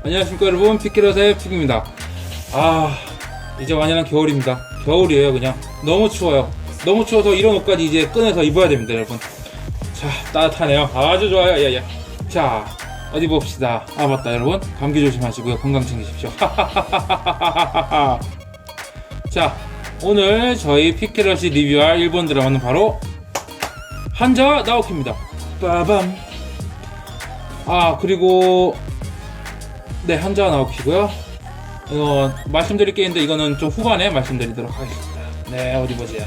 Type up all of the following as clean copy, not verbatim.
안녕하십니까 여러분, 피켓럿의 픽입니다. 이제 완연한 겨울입니다. 겨울이에요. 그냥 너무 추워요. 너무 추워서 이런 옷까지 이제 꺼내서 입어야 됩니다 여러분. 자, 따뜻하네요. 아주 좋아요. 예예. 자, 어디 봅시다. 맞다 여러분, 감기 조심하시고요, 건강 챙기십시오. 자, 오늘 저희 피켓럿이 리뷰할 일본 드라마는 바로 한자 나오키입니다. 빠밤. 그리고 네, 한자 나오키고요. 이거 말씀드릴 게 있는데 이거는 좀 후반에 말씀드리도록 하겠습니다. 네, 어디 보자.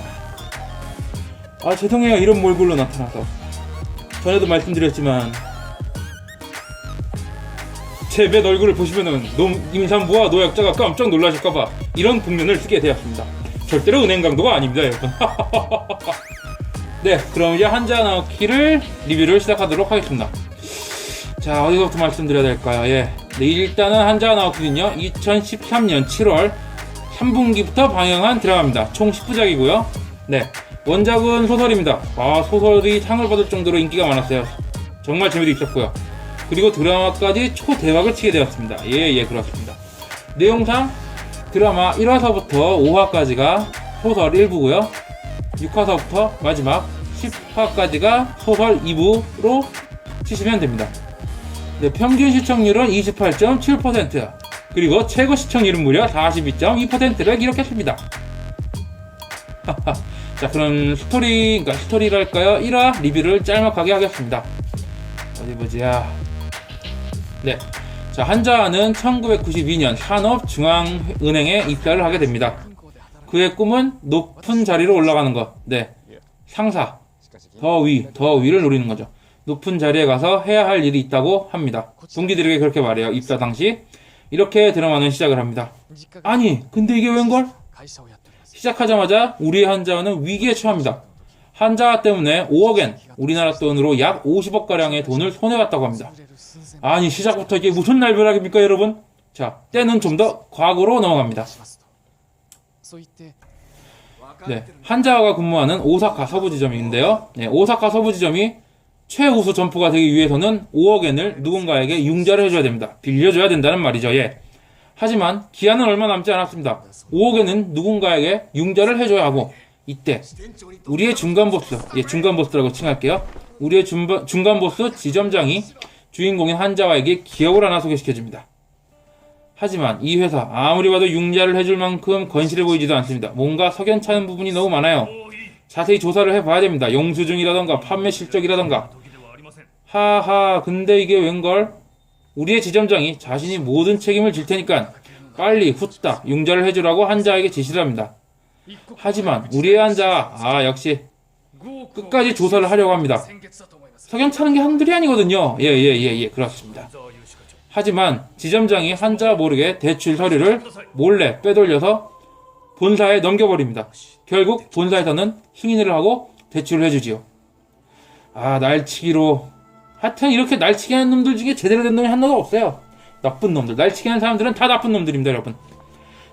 죄송해요, 이런 몰골로 나타나서. 전에도 말씀드렸지만 제 맨 얼굴을 보시면은 임산부와 노약자가 깜짝 놀라실까봐 이런 복면을 쓰게 되었습니다. 절대로 은행 강도가 아닙니다 여러분. 네, 그럼 이제 한자 나오키를 리뷰를 시작하도록 하겠습니다. 자, 어디서부터 말씀드려야 될까요? 네, 일단은 한자 나오키는요 2013년 7월 3분기부터 방영한 드라마입니다. 총 10부작이고요. 네, 원작은 소설입니다. 소설이 상을 받을 정도로 인기가 많았어요. 정말 재미도 있었고요. 그리고 드라마까지 초대박을 치게 되었습니다. 예, 그렇습니다. 내용상 드라마 1화서부터 5화까지가 소설 1부고요. 6화서부터 마지막 10화까지가 소설 2부로 치시면 됩니다. 네, 평균 시청률은 28.7%, 그리고 최고 시청률은 무려 42.2%를 기록했습니다. 자, 그럼 스토리랄까요? 1화 리뷰를 짤막하게 하겠습니다. 어디 보자. 네, 자, 한자는 1992년 산업중앙은행에 입사를 하게 됩니다. 그의 꿈은 높은 자리로 올라가는 것. 네, 상사, 더 위를 노리는 거죠. 높은 자리에 가서 해야 할 일이 있다고 합니다. 동기들에게 그렇게 말해요. 입사 당시. 이렇게 드라마는 시작을 합니다. 근데 이게 웬걸? 시작하자마자 우리의 한자는 위기에 처합니다. 한자 때문에 5억엔, 우리나라 돈으로 약 50억가량의 돈을 손해봤다고 합니다. 시작부터 이게 무슨 날벼락입니까 여러분? 자, 때는 좀 더 과거로 넘어갑니다. 네, 한자가 근무하는 오사카 서부지점인데요. 네, 오사카 서부지점이 최우수 점포가 되기 위해서는 5억엔을 누군가에게 융자를 해줘야 됩니다. 빌려줘야 된다는 말이죠. 예. 하지만 기한은 얼마 남지 않았습니다. 5억엔은 누군가에게 융자를 해줘야 하고, 이때 우리의 중간보스, 중간보스라고 칭할게요. 우리의 중간보스 지점장이 주인공인 한자와에게 기업을 하나 소개시켜줍니다. 하지만 이 회사 아무리 봐도 융자를 해줄 만큼 건실해 보이지도 않습니다. 뭔가 석연찮은 부분이 너무 많아요. 자세히 조사를 해봐야 됩니다. 영수증이라던가 판매 실적이라던가. 근데 이게 웬걸? 우리의 지점장이 자신이 모든 책임을 질 테니까 빨리 후딱 융자를 해주라고 한자에게 지시를 합니다. 하지만 우리의 한자, 역시 끝까지 조사를 하려고 합니다. 석연찮은 게 한둘이 아니거든요. 예, 그렇습니다. 하지만 지점장이 한자 모르게 대출 서류를 몰래 빼돌려서 본사에 넘겨버립니다. 결국 본사에서는 승인을 하고 대출을 해주지요. 날치기로. 하여튼 이렇게 날치기 하는 놈들 중에 제대로 된 놈이 한 놈도 없어요. 나쁜 놈들. 날치기 하는 사람들은 다 나쁜 놈들입니다 여러분.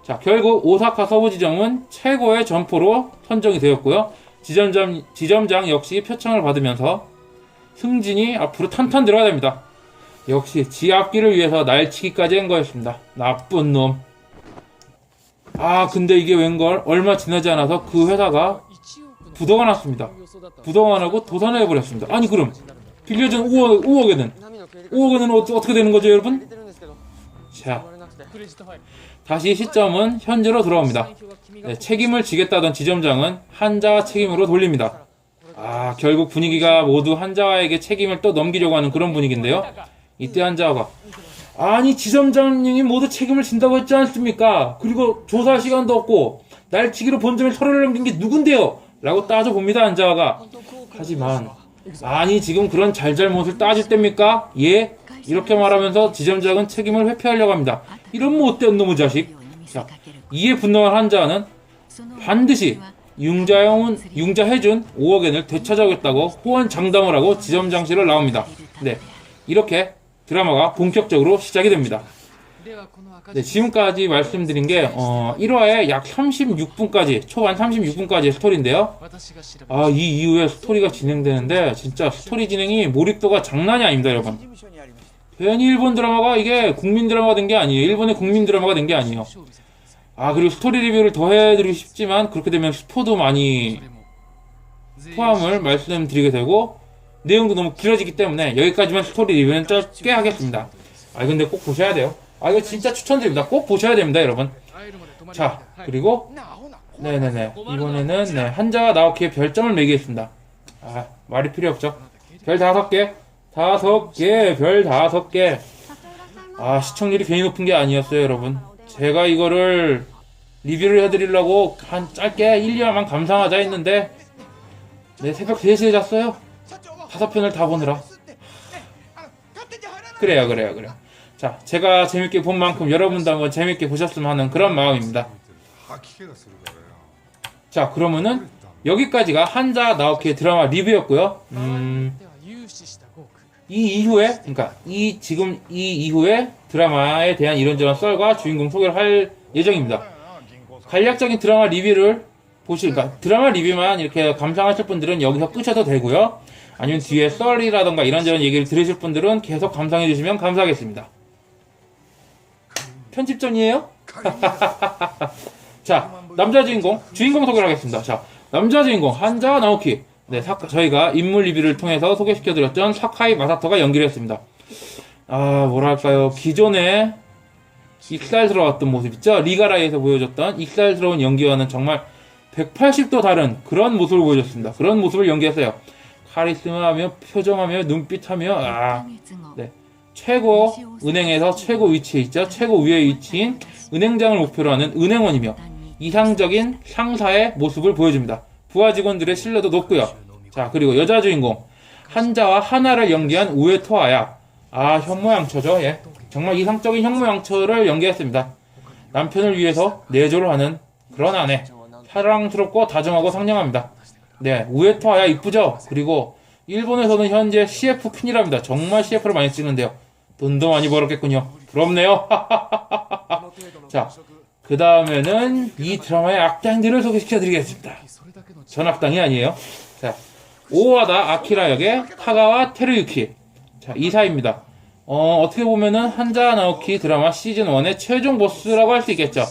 자, 결국 오사카 서부지점은 최고의 점포로 선정이 되었고요. 지점장 역시 표창을 받으면서 승진이 앞으로 탄탄 들어가야 됩니다. 역시 지 앞길을 위해서 날치기까지 한 거였습니다. 나쁜 놈. 근데 이게 웬걸? 얼마 지나지 않아서 그 회사가 부도가 났습니다. 부도가 나고 도산을 해버렸습니다. 그럼 빌려준 5억에는 어떻게 되는 거죠 여러분? 자, 다시 시점은 현재로 돌아옵니다. 네, 책임을 지겠다던 지점장은 한자 책임으로 돌립니다. 결국 분위기가 모두 한자와에게 책임을 또 넘기려고 하는 그런 분위기인데요. 이때 한자가 지점장님이 모두 책임을 진다고 했지 않습니까? 그리고 조사 시간도 없고 날치기로 본점에 서류를 넘긴 게 누군데요? 라고 따져봅니다 한자가. 하지만 지금 그런 잘잘못을 따질 때입니까? 예? 이렇게 말하면서 지점장은 책임을 회피하려고 합니다. 이런 못된 놈의 자식. 자, 이에 분노한 한자는 반드시 융자해준 5억엔을 되찾아오겠다고 호언장담을 하고 지점장실을 나옵니다. 네, 이렇게 드라마가 본격적으로 시작이 됩니다. 네, 지금까지 말씀드린 게 1화에 약 36분까지 초반 36분까지의 스토리인데요. 이 이후에 스토리가 진행되는데 진짜 스토리 진행이 몰입도가 장난이 아닙니다, 여러분. 괜히 일본 드라마가 이게 국민 드라마가 된 게 아니에요. 일본의 국민 드라마가 된 게 아니에요. 그리고 스토리 리뷰를 더 해드리고 싶지만 그렇게 되면 스포도 많이 포함을 말씀드리게 되고 내용도 너무 길어지기 때문에 여기까지만 스토리 리뷰는 짧게 하겠습니다. 근데 꼭 보셔야 돼요. 이거 진짜 추천드립니다. 꼭 보셔야 됩니다, 여러분. 자, 그리고 네네네, 이번에는 한자와 나오키의 별점을 매기겠습니다. 말이 필요 없죠. 별 5개, 별 5개. 시청률이 괜히 높은 게 아니었어요, 여러분. 제가 이거를 리뷰를 해드리려고 짧게 1, 2화만 감상하자 했는데 새벽 3시에 잤어요. 5편을 다 보느라. 그래요. 자, 제가 재밌게 본 만큼 여러분도 한번 재밌게 보셨으면 하는 그런 마음입니다. 자, 그러면은 여기까지가 한자 나오키의 드라마 리뷰였고요. 이 이후에, 지금 이 이후에 드라마에 대한 이런저런 썰과 주인공 소개를 할 예정입니다. 간략적인 드라마 리뷰를 드라마 리뷰만 이렇게 감상하실 분들은 여기서 끄셔도 되고요. 아니면 뒤에 썰이라던가 이런저런 얘기를 들으실 분들은 계속 감상해 주시면 감사하겠습니다. 편집전이에요? 자, 남자 주인공 소개를 하겠습니다. 자, 남자 주인공 한자 나오키. 저희가 인물 리뷰를 통해서 소개시켜드렸던 사카이 마사토가 연기를 했습니다. 뭐랄까요, 기존에 익살스러웠던 모습 있죠? 리가라에서 보여줬던 익살스러운 연기와는 정말 180도 다른 그런 모습을 보여줬습니다. 그런 모습을 연기했어요. 카리스마하며 표정하며 눈빛하며 최고 은행에서 최고 위치에 있죠. 최고 위에 위치인 은행장을 목표로 하는 은행원이며 이상적인 상사의 모습을 보여줍니다. 부하 직원들의 신뢰도 높고요. 자, 그리고 여자 주인공 한자와 하나를 연기한 우에토 아야. 현모양처죠. 정말 이상적인 현모양처를 연기했습니다. 남편을 위해서 내조를 하는 그런 아내. 사랑스럽고 다정하고 상냥합니다. 우에토 아야 이쁘죠? 그리고 일본에서는 현재 CF 퀸이랍니다. 정말 CF를 많이 찍는데요. 돈도 많이 벌었겠군요. 부럽네요. 자, 그 다음에는 이 드라마의 악당들을 소개시켜드리겠습니다. 전 악당이 아니에요. 자, 오와다 아키라 역의 카가와 테루유키. 자, 이사입니다. 어떻게 보면은 한자 나오키 드라마 시즌 1의 최종 보스라고 할 수 있겠죠.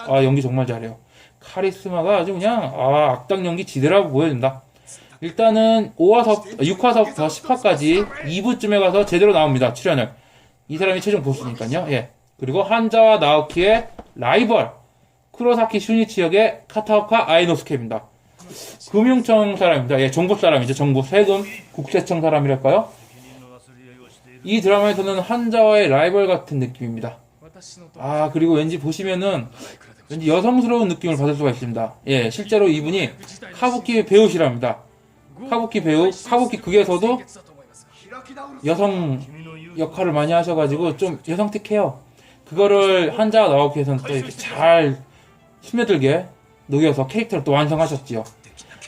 연기 정말 잘해요. 카리스마가 아주 그냥 악당 연기 지대라고 보여준다. 일단은 6화서부터 10화까지 2부쯤에 가서 제대로 나옵니다. 출연을. 이 사람이 최종 보스니까요. 그리고 한자와 나오키의 라이벌 쿠로사키 슈니치 역의 카타오카 아이노스케입니다. 금융청 사람입니다. 정부 사람이죠. 정부 세금 국세청 사람이랄까요? 이 드라마에서는 한자와의 라이벌 같은 느낌입니다. 그리고 왠지 보시면은 왠지 여성스러운 느낌을 받을 수가 있습니다. 실제로 이분이 카부키 배우시랍니다. 카부키 극에서도 여성 역할을 많이 하셔가지고 좀 여성틱해요. 그거를 한자 나오키에서는 또 이렇게 잘 스며들게 녹여서 캐릭터를 또 완성하셨지요.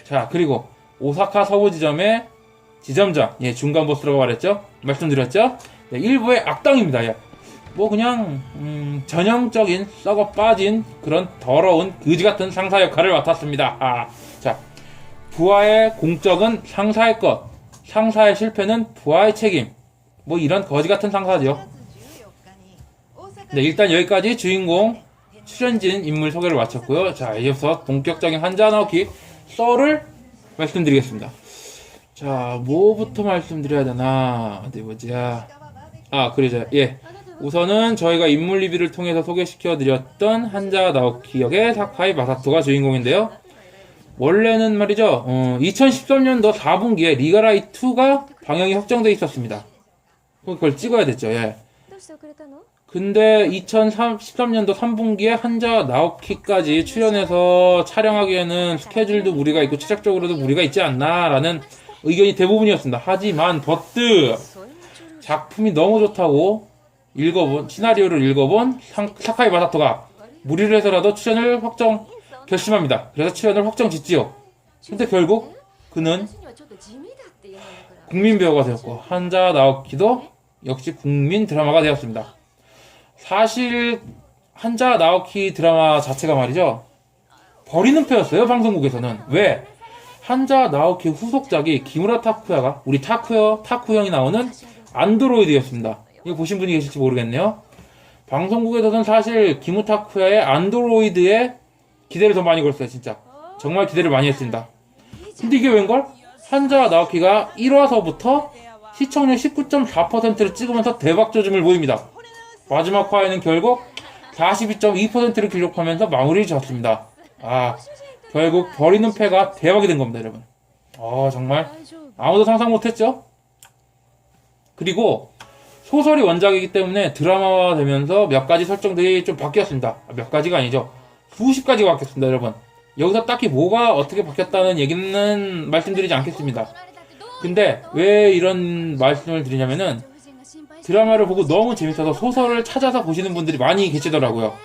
자, 그리고 오사카 서부지점의 지점장, 중간 보스라고 말했죠? 말씀드렸죠? 일부의 악당입니다. 그냥 전형적인 썩어 빠진 그런 더러운 그지 같은 상사 역할을 맡았습니다. 자, 부하의 공적은 상사의 것, 상사의 실패는 부하의 책임. 이런 거지 같은 상사죠. 일단 여기까지 주인공 출연진 인물 소개를 마쳤고요. 자, 이어서 본격적인 한자 나오키 썰을 말씀드리겠습니다. 자, 뭐부터 말씀드려야 되나? 어디 보자. 그러죠. 우선은 저희가 인물 리뷰를 통해서 소개시켜드렸던 한자 나오키 역의 사카이 마사토가 주인공인데요. 원래는 말이죠, 2013년도 4분기에 리가라이 2가 방영이 확정돼 있었습니다. 그걸 찍어야 됐죠. 근데 2013년도 3분기에 한자 나오키까지 출연해서 촬영하기에는 스케줄도 무리가 있고 제작적으로도 무리가 있지 않나라는 의견이 대부분이었습니다. 하지만 버트 작품이 너무 좋다고 시나리오를 읽어본 사카이 마사토가 무리를 해서라도 출연을 결심합니다. 그래서 출연을 확정 짓지요. 근데 결국 그는 국민 배우가 되었고 한자 나오키도 역시 국민 드라마가 되었습니다. 사실 한자 나오키 드라마 자체가 말이죠, 버리는 패였어요. 방송국에서는. 왜? 한자 나오키 후속작이 기무라 타쿠야가, 우리 타쿠 형이 나오는 안드로이드였습니다. 이거 보신 분이 계실지 모르겠네요. 방송국에서는 사실 기무 타쿠야의 안드로이드에 기대를 더 많이 걸었어요. 진짜 정말 기대를 많이 했습니다. 근데 이게 웬걸? 한자 나오키가 1화서부터 시청률 19.4%를 찍으면서 대박 조짐을 보입니다. 마지막 화에는 결국 42.2%를 기록하면서 마무리를 지었습니다. 결국 버리는 패가 대박이 된 겁니다, 여러분. 정말 아무도 상상 못했죠? 그리고 소설이 원작이기 때문에 드라마화 되면서 몇 가지 설정들이 좀 바뀌었습니다. 몇 가지가 아니죠. 수십 가지가 바뀌었습니다, 여러분. 여기서 딱히 뭐가 어떻게 바뀌었다는 얘기는 말씀드리지 않겠습니다. 근데 왜 이런 말씀을 드리냐면은, 드라마를 보고 너무 재밌어서 소설을 찾아서 보시는 분들이 많이 계시더라고요.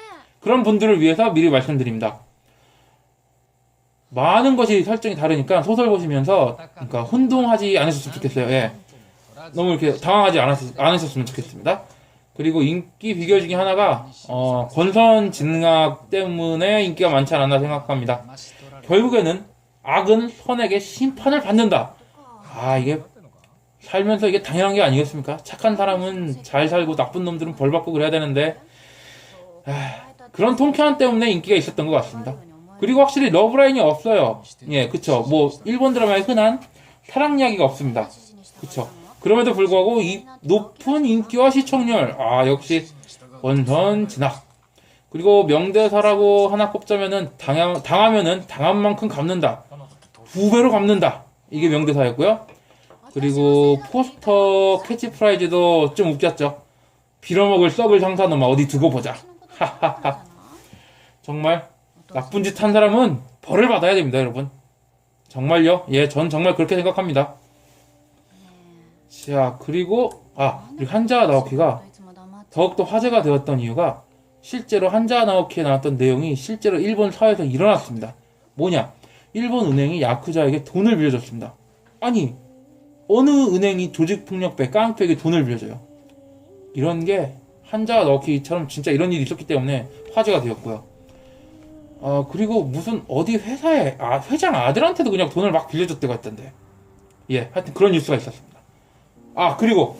그런 분들을 위해서 미리 말씀드립니다. 많은 것이 설정이 다르니까 소설 보시면서 그러니까 혼동하지 않으셨으면 좋겠어요. 예. 너무 이렇게 당황하지 않으셨으면 좋겠습니다. 그리고 인기 비결 중에 하나가 권선 진학 때문에 인기가 많지 않았나 생각합니다. 결국에는 악은 선에게 심판을 받는다. 이게 살면서 이게 당연한 게 아니겠습니까? 착한 사람은 잘 살고 나쁜 놈들은 벌 받고 그래야 되는데, 그런 통쾌함 때문에 인기가 있었던 것 같습니다. 그리고 확실히 러브라인이 없어요. 예, 그쵸. 뭐 일본 드라마에 흔한 사랑 이야기가 없습니다. 그쵸. 그럼에도 불구하고 이 높은 인기와 시청률, 역시 원선 진학. 그리고 명대사라고 하나 꼽자면은 당하면은 당한 만큼 갚는다, 2배로 갚는다, 이게 명대사였고요. 그리고 포스터 캐치프라이즈도 좀 웃겼죠. 빌어먹을 썩을 상사놈아 어디 두고 보자. 하하하. 정말 나쁜 짓 한 사람은 벌을 받아야 됩니다, 여러분. 정말요. 예, 전 정말 그렇게 생각합니다. 자, 그리고 한자 나오키가 더욱더 화제가 되었던 이유가, 실제로 한자 나오키에 나왔던 내용이 실제로 일본 사회에서 일어났습니다. 뭐냐? 일본 은행이 야쿠자에게 돈을 빌려줬습니다. 아니, 어느 은행이 조직폭력배, 깡패에게 돈을 빌려줘요? 이런 게 한자 나오키처럼 진짜 이런 일이 있었기 때문에 화제가 되었고요. 그리고 무슨 어디 회사에 회장 아들한테도 그냥 돈을 막 빌려줬다고 했던데. 예, 하여튼 그런 뉴스가 있었습니다. 그리고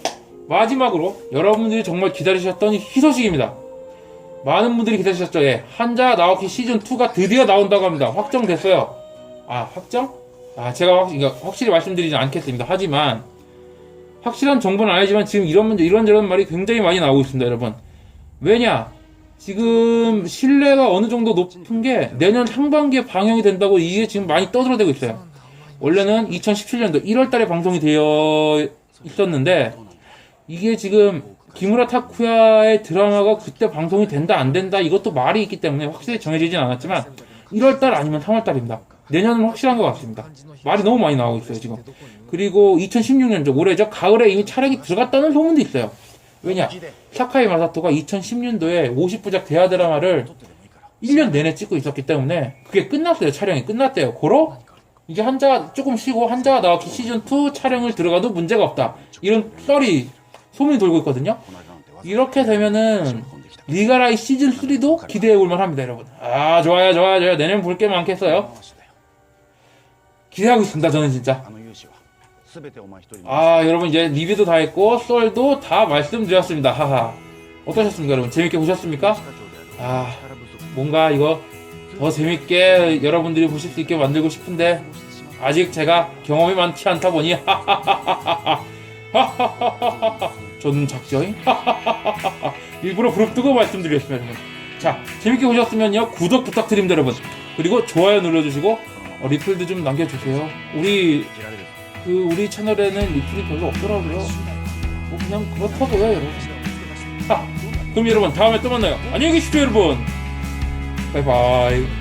마지막으로 여러분들이 정말 기다리셨던 희소식입니다. 많은 분들이 기다리셨죠. 예, 한자 나오키 시즌2가 드디어 나온다고 합니다. 확정됐어요. 확정? 제가 확실히 말씀드리지 않겠습니다. 하지만 확실한 정보는 아니지만 지금 이런저런 말이 굉장히 많이 나오고 있습니다, 여러분. 왜냐? 지금 신뢰가 어느 정도 높은 게 내년 상반기에 방영이 된다고 이게 지금 많이 떠들어대고 있어요. 원래는 2017년도 1월달에 방송이 되어 있었는데, 이게 지금 기무라 타쿠야의 드라마가 그때 방송이 된다 안 된다 이것도 말이 있기 때문에 확실히 정해지진 않았지만 1월달 아니면 3월달입니다. 내년은 확실한 것 같습니다. 말이 너무 많이 나오고 있어요, 지금. 그리고 2016년죠. 올해죠. 가을에 이미 촬영이 들어갔다는 소문도 있어요. 왜냐? 사카이 마사토가 2010년도에 50부작 대하 드라마를 1년 내내 찍고 있었기 때문에 그게 끝났어요. 촬영이 끝났대요. 고로 이제 조금 쉬고 한자 나오키 시즌2 촬영을 들어가도 문제가 없다, 이런 소문이 돌고 있거든요. 이렇게 되면은 리가라이 시즌3도 기대해볼만 합니다, 여러분. 좋아요. 내년 볼 게 많겠어요. 기대하고 있습니다, 저는 진짜. 여러분, 이제 리뷰도 다 했고 썰도 다 말씀드렸습니다. 하하. 어떠셨습니까, 여러분? 재밌게 보셨습니까? 뭔가 이거 더 재밌게 여러분들이 보실 수 있게 만들고 싶은데 아직 제가 경험이 많지 않다 보니 저는 작죠잉? 일부러 부릅뜨고 말씀드렸습니다, 여러분. 자, 재밌게 보셨으면요, 구독 부탁드립니다, 여러분. 그리고 좋아요 눌러주시고 리플도 좀 남겨주세요. 우리 채널에는 리플이 별로 없더라고요. 뭐 그냥 그렇다고요, 여러분. 그럼 여러분 다음에 또 만나요. 안녕히 계십시오, 여러분. 바이바이.